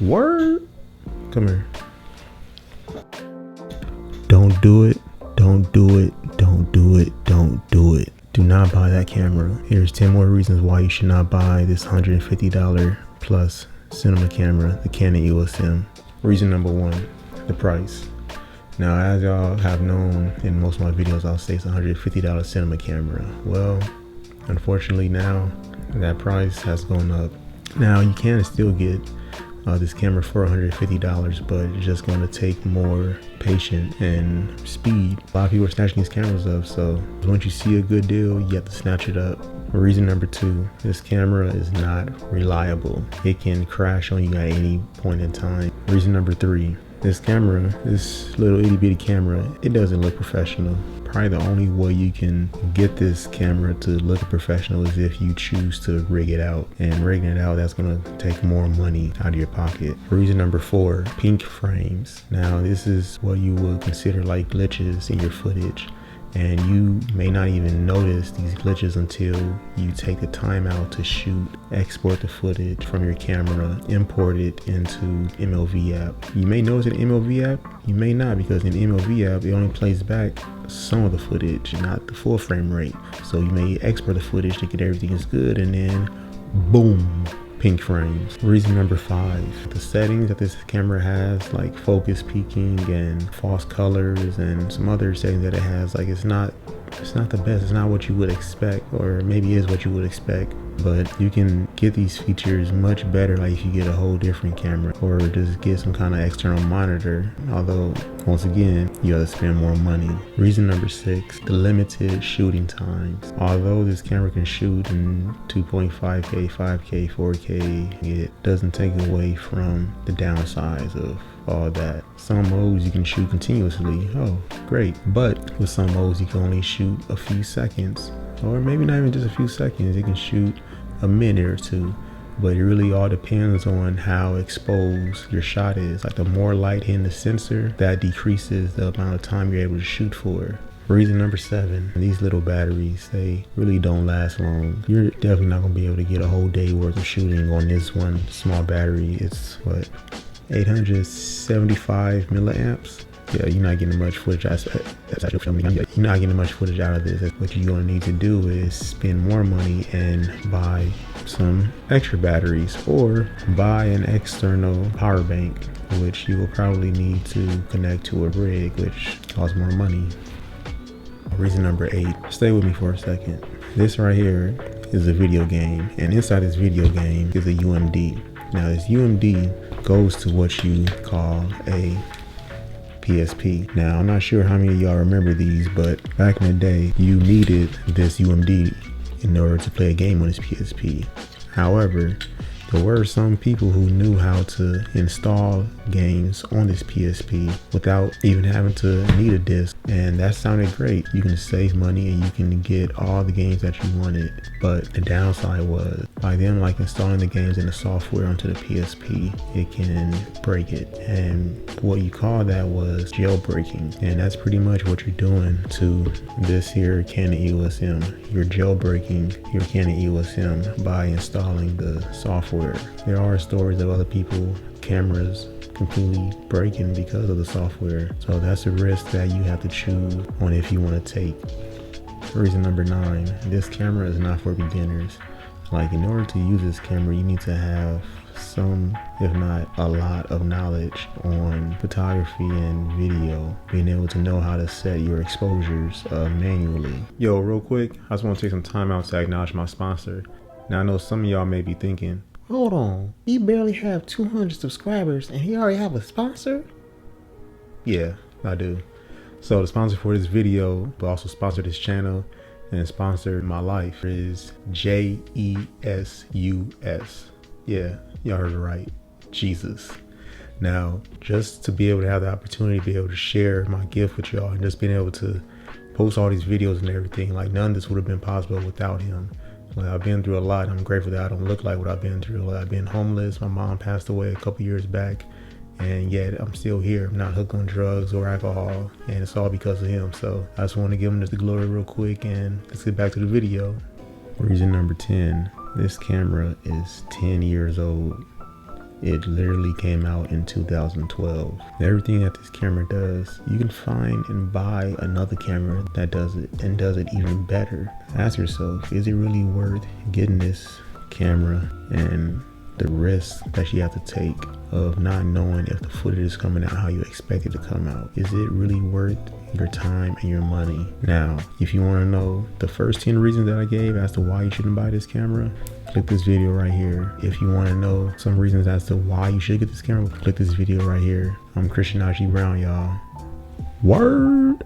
Word. Come here. Don't do it. Don't do it. Don't do it. Don't do it. Do not buy that camera. Here's 10 more reasons why you should not buy this $150 plus cinema camera, the Canon Eos M. Reason number one, the price. Now, as y'all have known in most of my videos, I'll say it's a $150 cinema camera. Well, unfortunately now that price has gone up. Now you can still get this camera for $150, but it's just going to take more patience and speed. A lot of people are snatching these cameras up, so once you see a good deal, you have to snatch it up. Reason number two, this camera is not reliable. It can crash on you at any point in time. Reason number three, this camera, this little itty bitty camera, it doesn't look professional. Probably the only way you can get this camera to look professional is if you choose to rig it out. And rigging it out, that's gonna take more money out of your pocket. Reason number four, pink frames. Now this is what you would consider like glitches in your footage. And you may not even notice these glitches until you take the time out to shoot, export the footage from your camera, import it into MLV app. You may notice an MLV app, you may not, because in the MLV app, it only plays back some of the footage, not the full frame rate. So you may export the footage to get everything is good, and then boom, pink frames. Reason number five, the settings that this camera has, like focus peaking and false colors and some other settings that it has, like it's not the best. It's not what you would expect, or maybe is what you would expect, but you can get these features much better like if you get a whole different camera or just get some kind of external monitor, although once again you have to spend more money. Reason number six, the limited shooting times. Although this camera can shoot in 2.5K, 5K, 4K, it doesn't take away from the downsides of all that. Some modes you can shoot continuously, oh great, but with some modes you can only shoot a few seconds, or maybe not even just a few seconds. You can shoot a minute or two, but it really all depends on how exposed your shot is. Like the more light hitting the sensor, that decreases the amount of time you're able to shoot for. Reason number seven, these little batteries, they really don't last long. You're definitely not gonna be able to get a whole day worth of shooting on this one small battery. It's what, 875 milliamps. Yeah, you're not getting much footage. You're not getting much footage out of this. What you're gonna need to do is spend more money and buy some extra batteries, or buy an external power bank, which you will probably need to connect to a rig, which costs more money. Reason number eight, stay with me for a second. This right here is a video game, and inside this video game is a UMD. Now this UMD goes to what you call a PSP. Now I'm not sure how many of y'all remember these, but back in the day you needed this UMD in order to play a game on this PSP. However, there were some people who knew how to install games on this PSP without even having to need a disc, and that sounded great. You can save money and you can get all the games that you wanted, but the downside was by them like installing the games and the software onto the PSP, it can break it, and what you call that was jailbreaking, and that's pretty much what you're doing to this here Canon Eos M. You're jailbreaking your Canon Eos M by installing the software. There are stories of other people cameras completely breaking because of the software, so that's a risk that you have to choose on if you want to take. Reason number nine, this camera is not for beginners. Like in order to use this camera, you need to have some, if not a lot of knowledge on photography and video, being able to know how to set your exposures manually. Yo, real quick, I just want to take some time out to acknowledge my sponsor. Now I know some of y'all may be thinking, hold on, he barely have 200 subscribers and he already have a sponsor? Yeah, I do. So the sponsor for this video, but also sponsor this channel and sponsor my life, is JESUS. Yeah, y'all heard it right, Jesus. Now, just to be able to have the opportunity to be able to share my gift with y'all and just being able to post all these videos and everything, like none of this would have been possible without him. Like, I've been through a lot. I'm grateful that I don't look like what I've been through. Like, I've been homeless. My mom passed away a couple years back, and yet I'm still here. I'm not hooked on drugs or alcohol, and it's all because of him. So I just want to give him the glory real quick, and let's get back to the video. Reason number 10, this camera is 10 years old. It literally came out in 2012. Everything that this camera does, you can find and buy another camera that does it and does it even better. Ask yourself, is it really worth getting this camera and the risk that you have to take of not knowing if the footage is coming out how you expect it to come out? Is it really worth your time and your money? Now, if you want to know the first 10 reasons that I gave as to why you shouldn't buy this camera, click this video right here. If you want to know some reasons as to why you should get this camera, click this video right here. I'm Christian Brown, y'all. Word.